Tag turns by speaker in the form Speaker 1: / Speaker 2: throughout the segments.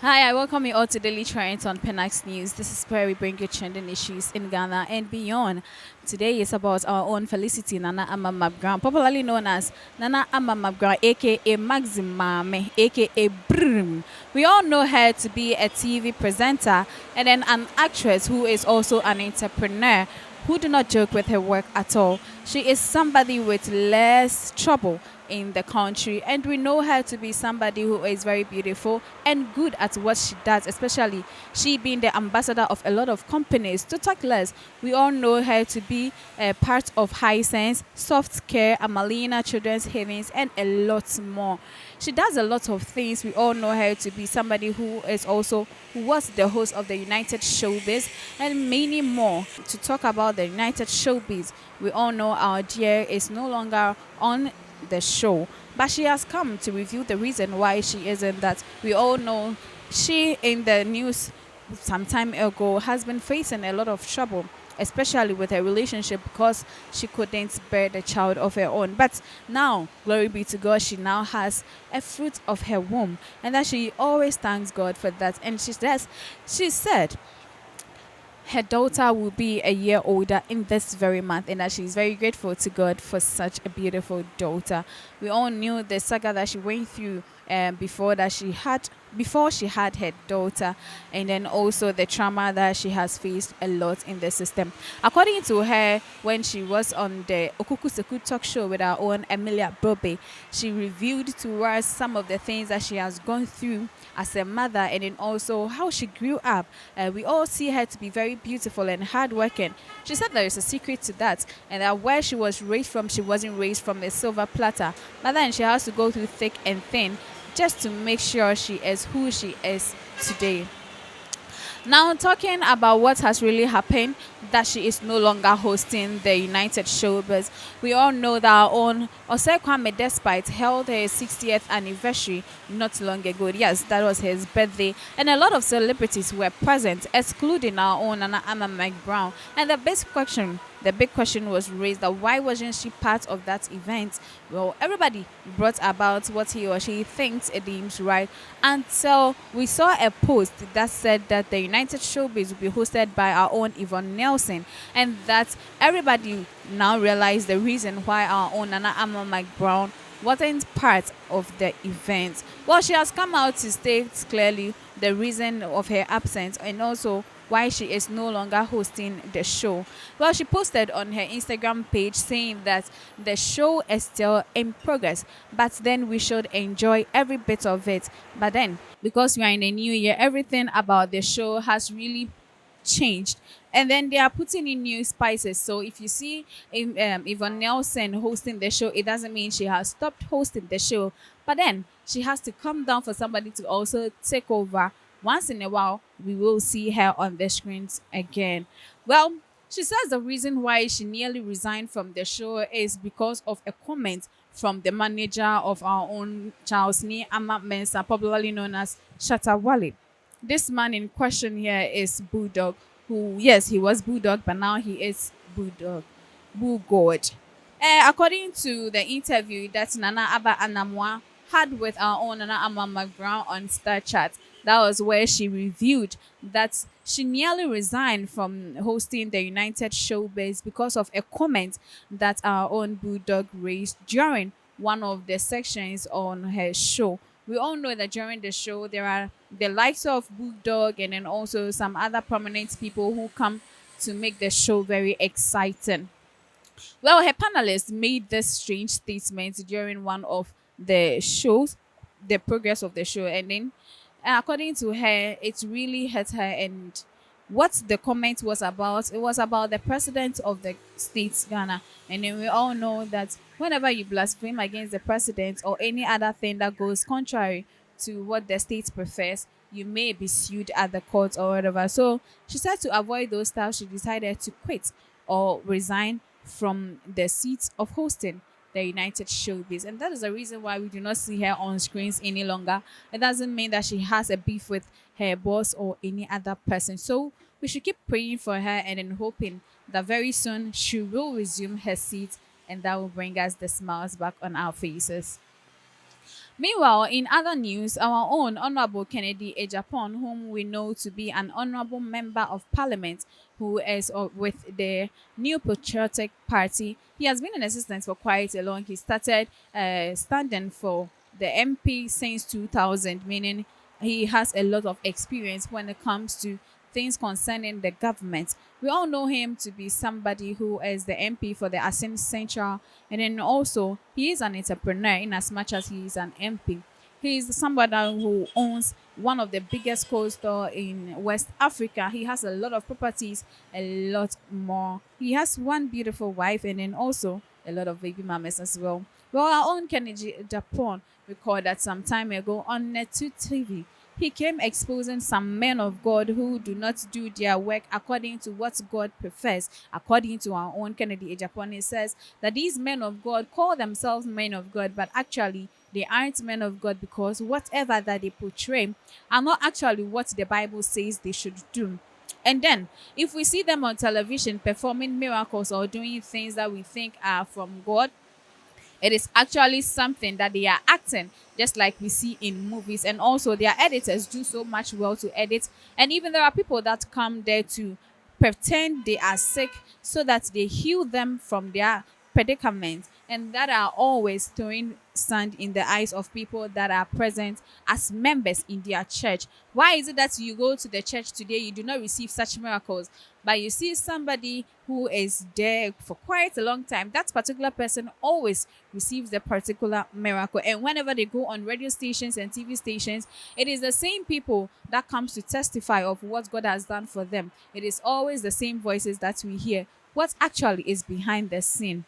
Speaker 1: Hi, I welcome you all to Daily Trends on Pinax News. This is where we bring you trending issues in Ghana and beyond. Today is about our own Felicity Nana Ama Mcbrown, popularly known as Nana Ama Mcbrown, aka Maximame, aka Brim. We all know her to be a TV presenter and then an actress who is also an entrepreneur who do not joke with her work at all. She is somebody with less trouble in the country, and we know her to be somebody who is very beautiful and good at what she does, especially she being the ambassador of a lot of companies. To talk less, we all know her to be a part of High Sense, Soft Care, Amalina Children's Havens, and a lot more. She does a lot of things. We all know her to be somebody who was the host of the United Showbiz and many more. To talk about the United Showbiz, we all know our dear is no longer on the show, but she has come to reveal the reason why she isn't. That we all know she in the news some time ago has been facing a lot of trouble, especially with her relationship because she couldn't bear the child of her own. But now, glory be to God, she now has a fruit of her womb, and that she always thanks God for that. And she said her daughter will be a year older in this very month, and that she's very grateful to God for such a beautiful daughter. We all knew the saga that she went through before she had her daughter, and then also the trauma that she has faced a lot in the system. According to her, when she was on the Okuku Seku talk show with our own Emilia Bobe, she revealed to us some of the things that she has gone through as a mother, and then also how she grew up. We all see her to be very beautiful and hardworking. She said there is a secret to that, and that where she was raised from, she wasn't raised from a silver platter, but then she has to go through thick and thin just to make sure she is who she is today. Now, talking about what has really happened, that she is no longer hosting the United Showbiz. We all know that our own Osei Kwame Despite held his 60th anniversary not long ago. Yes, that was his birthday, and a lot of celebrities were present, excluding our own Nana Ama Mcbrown. And the big question was raised that why wasn't she part of that event? Well, everybody brought about what he or she thinks it deems right until we saw a post that said that the United Showbiz will be hosted by our own Yvonne Nelson, and that everybody now realized the reason why our own Nana Ama Mcbrown wasn't part of the event. Well, she has come out to state clearly the reason of her absence and also why she is no longer hosting the show. Well, she posted on her Instagram page saying that the show is still in progress, but then we should enjoy every bit of it. But then, because we are in the new year, everything about the show has really changed, and then they are putting in new spices. So if you see Yvonne Nelson hosting the show, it doesn't mean she has stopped hosting the show, but then she has to come down for somebody to also take over. Once in a while we will see her on the screens again. Well, she says the reason why she nearly resigned from the show is because of a comment from the manager of our own Charles Ni Ama Mensa, popularly known as Shatawale. This man in question here is Bulldog, who, yes, he was Bulldog, but now he is Bulldog, Bull God. According to the interview that Nana Abba Anamwa had with our own Nana Ama Mcbrown on Star Chat, that was where she revealed that she nearly resigned from hosting the United Showbiz because of a comment that our own Bulldog raised during one of the sections on her show. We all know that during the show there are the likes of Bulldog and then also some other prominent people who come to make the show very exciting. Well, her panelists made this strange statement during one of the shows, the progress of the show, and then, according to her, it really hurt her. And what the comment was about, it was about the president of the state, Ghana. And then we all know that whenever you blaspheme against the president or any other thing that goes contrary to what the state prefers, you may be sued at the court or whatever. So she said to avoid those stuff, she decided to quit or resign from the seat of hosting the United Showbiz. And that is the reason why we do not see her on screens any longer. It doesn't mean that she has a beef with her boss or any other person. So we should keep praying for her and then hoping that very soon she will resume her seat, and that will bring us the smiles back on our faces. Meanwhile, in other news, our own Honorable Kennedy Ejapon, whom we know to be an honorable member of parliament who is with the New Patriotic Party, he has been in existence for quite a long. He started standing for the MP since 2000, meaning he has a lot of experience when it comes to things concerning the government. We all know him to be somebody who is the MP for the Asin Central, and then also he is an entrepreneur in as much as he is an MP. He is somebody who owns one of the biggest coal store in West Africa. He has a lot of properties, a lot more. He has one beautiful wife and then also a lot of baby mamas as well. Well, our own Kennedy Japan recorded that some time ago on Netu TV. He came exposing some men of God who do not do their work according to what God prefers. According to our own Kennedy Ejapon, it says that these men of God call themselves men of God, but actually they aren't men of God because whatever that they portray are not actually what the Bible says they should do. And then, if we see them on television performing miracles or doing things that we think are from God, it is actually something that they are acting, just like we see in movies. And also, their editors do so much well to edit. And even there are people that come there to pretend they are sick so that they heal them from their predicament, and that are always throwing sand in the eyes of people that are present as members in their church. Why is it that you go to the church today, you do not receive such miracles, but you see somebody who is there for quite a long time? That particular person always receives the particular miracle. And whenever they go on radio stations and TV stations, it is the same people that comes to testify of what God has done for them. It is always the same voices that we hear. What actually is behind the scene?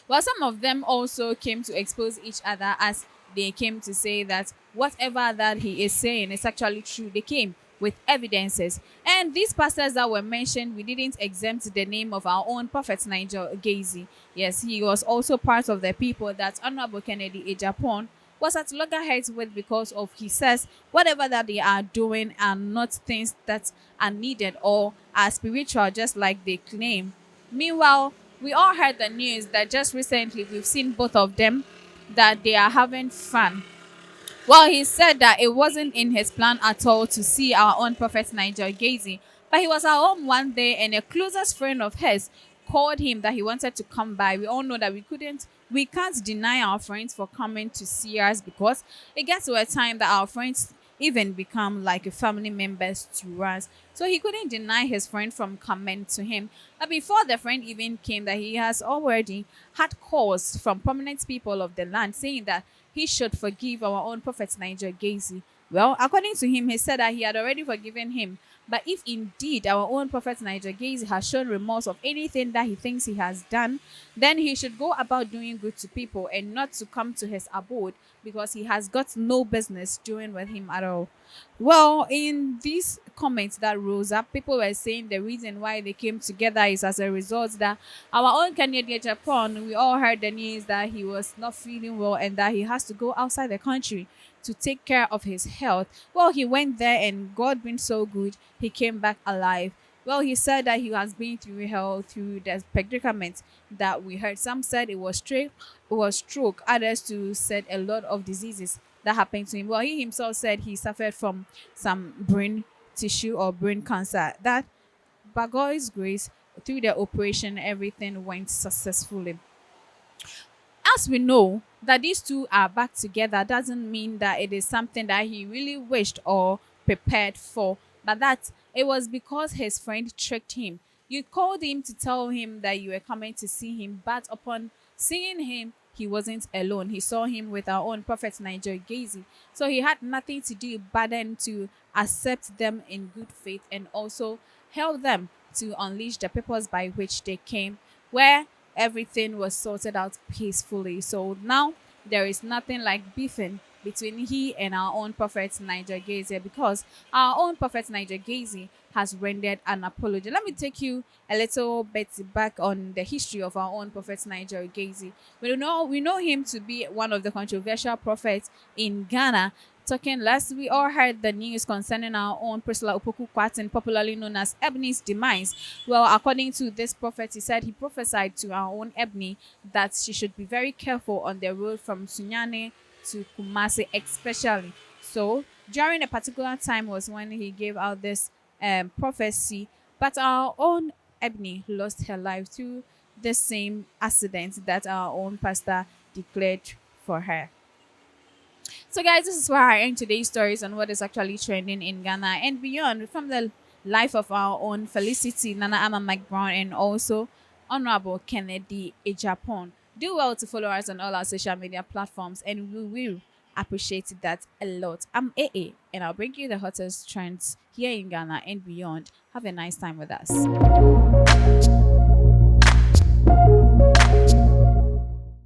Speaker 1: Well, some of them also came to expose each other as they came to say that whatever that he is saying is actually true. They came with evidences. And these pastors that were mentioned, we didn't exempt the name of our own prophet Nigel Gazy. Yes, he was also part of the people that Honorable Kennedy Ejapon was at loggerheads with because of, he says, whatever that they are doing are not things that are needed or are spiritual, just like they claim. Meanwhile, we all heard the news that just recently we've seen both of them that they are having fun. Well, he said that it wasn't in his plan at all to see our own prophet Nigel Gazy, but he was at home one day and a closest friend of his called him that he wanted to come by. We all know that we can't deny our friends for coming to see us because it gets to a time that our friends even become like a family members to us. So he couldn't deny his friend from coming to him. But before the friend even came, that he has already had calls from prominent people of the land saying that he should forgive our own prophet Nigel Gazy. Well, according to him, he said that he had already forgiven him. But if indeed our own prophet Nigel Gazy has shown remorse of anything that he thinks he has done, then he should go about doing good to people and not to come to his abode because he has got no business doing with him at all. Well, in these comments that rose up, people were saying the reason why they came together is as a result that our own Canadian Japan, we all heard the news that he was not feeling well and that he has to go outside the country to take care of his health. Well, he went there and God being so good, he came back alive. Well, he said that he has been through hell, through the predicament that we heard. Some said it was stroke. Others too said a lot of diseases that happened to him. Well, he himself said he suffered from some brain tissue or brain cancer. That by God's grace, through the operation, everything went successfully. As we know that these two are back together doesn't mean that it is something that he really wished or prepared for, but that it was because his friend tricked him. You called him to tell him that you were coming to see him, but upon seeing him, he wasn't alone. He saw him with our own prophet Nigel Gazy. So he had nothing to do but then to accept them in good faith and also help them to unleash the purpose by which they came, where everything was sorted out peacefully. So now there is nothing like beefing between he and our own prophet Nigel Gazy because our own prophet Nigel Gazy has rendered an apology. Let me take you a little bit back on the history of our own prophet Nigel Gazy. We know him to be one of the controversial prophets in Ghana. Talking last, we all heard the news concerning our own Priscilla Opoku Kwatin, popularly known as Ebony's demise. Well, according to this prophet, he said he prophesied to our own Ebony that she should be very careful on the road from Sunyane to Kumasi, especially. So during a particular time was when he gave out this prophecy, but our own Ebony lost her life to the same accident that our own pastor declared for her. So, guys, this is where I end today's stories on what is actually trending in Ghana and beyond from the life of our own Felicity Nana Ama Mcbrown and also Honorable Kennedy Ejapon. Do well to follow us on all our social media platforms, and we will appreciate that a lot. I'm AA, and I'll bring you the hottest trends here in Ghana and beyond. Have a nice time with us.